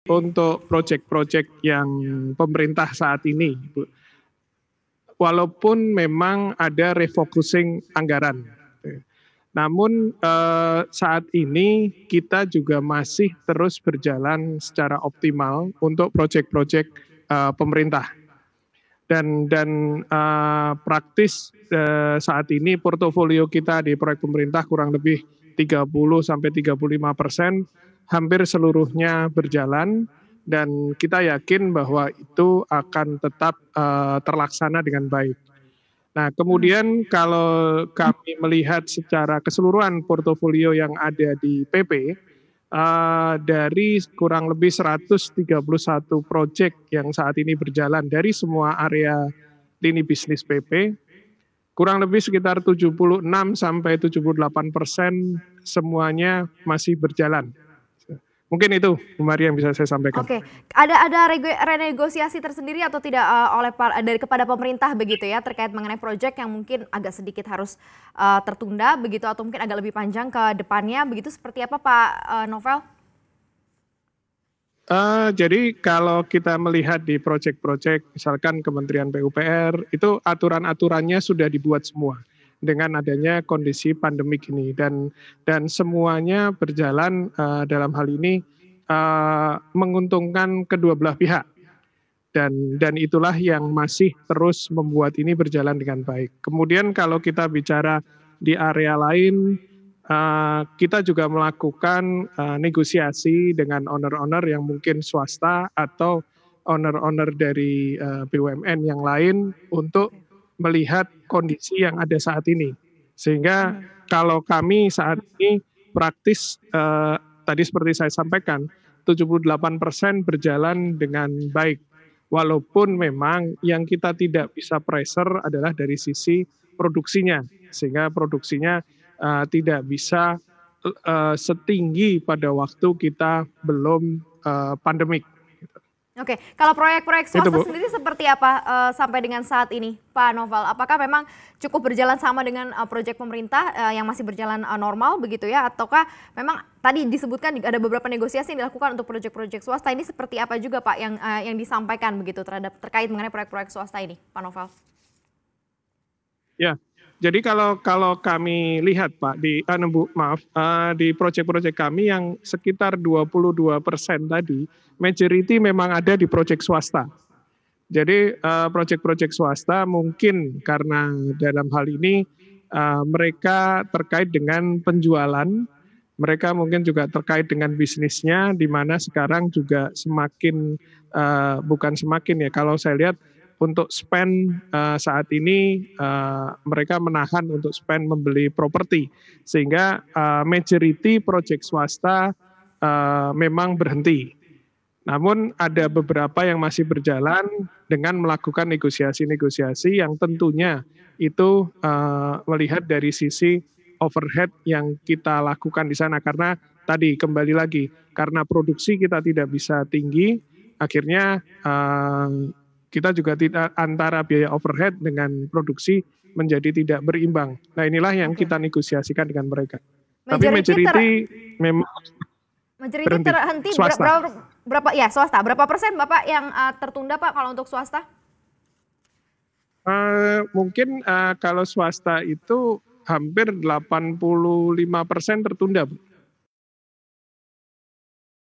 untuk proyek-proyek yang pemerintah saat ini, Bu, walaupun memang ada refocusing anggaran, namun saat ini kita juga masih terus berjalan secara optimal untuk proyek-proyek pemerintah. Praktis saat ini portofolio kita di proyek pemerintah kurang lebih 30-35%, hampir seluruhnya berjalan, dan kita yakin bahwa itu akan tetap terlaksana dengan baik. Nah, kemudian kalau kami melihat secara keseluruhan portofolio yang ada di PP, dari kurang lebih 131 proyek yang saat ini berjalan dari semua area lini bisnis PP, kurang lebih sekitar 76-78% semuanya masih berjalan. Mungkin itu, Bu Maria, yang bisa saya sampaikan. Oke, ada renegosiasi tersendiri atau tidak kepada pemerintah begitu ya, terkait mengenai proyek yang mungkin agak sedikit harus tertunda begitu, atau mungkin agak lebih panjang ke depannya begitu, seperti apa Pak Novel? Jadi kalau kita melihat di proyek-proyek, misalkan Kementerian PUPR, itu aturan-aturannya sudah dibuat semua dengan adanya kondisi pandemik ini, dan semuanya berjalan dalam hal ini menguntungkan kedua belah pihak, dan itulah yang masih terus membuat ini berjalan dengan baik. Kemudian kalau kita bicara di area lain, kita juga melakukan negosiasi dengan owner-owner yang mungkin swasta atau owner-owner dari BUMN yang lain untuk melihat kondisi yang ada saat ini. Sehingga kalau kami saat ini praktis, tadi seperti saya sampaikan, 78% berjalan dengan baik. Walaupun memang yang kita tidak bisa pressure adalah dari sisi produksinya, sehingga produksinya tidak bisa setinggi pada waktu kita belum pandemik. Oke, kalau proyek-proyek swasta Bu sendiri seperti apa sampai dengan saat ini, Pak Novel? Apakah memang cukup berjalan sama dengan proyek pemerintah yang masih berjalan normal begitu ya? Ataukah memang tadi disebutkan ada beberapa negosiasi yang dilakukan untuk proyek-proyek swasta, ini seperti apa juga Pak yang disampaikan begitu terkait mengenai proyek-proyek swasta ini, Pak Novel? Ya, jadi kalau kami lihat Pak di di proyek-proyek kami yang sekitar 22% tadi, majority memang ada di proyek swasta. Jadi proyek-proyek swasta mungkin karena dalam hal ini mereka terkait dengan penjualan, mereka mungkin juga terkait dengan bisnisnya, di mana sekarang juga semakin, bukan semakin ya, kalau saya lihat untuk spend saat ini mereka menahan untuk spend membeli properti, sehingga majority proyek swasta memang berhenti. Namun ada beberapa yang masih berjalan dengan melakukan negosiasi-negosiasi yang tentunya itu melihat dari sisi overhead yang kita lakukan di sana, karena tadi kembali lagi karena produksi kita tidak bisa tinggi, akhirnya kita juga tidak, antara biaya overhead dengan produksi menjadi tidak berimbang. Nah, inilah yang kita negosiasikan dengan mereka. Tapi majority memang terhenti berapa ya swasta? Berapa persen Bapak yang tertunda Pak kalau untuk swasta? Mungkin kalau swasta itu hampir 85% tertunda, Bu.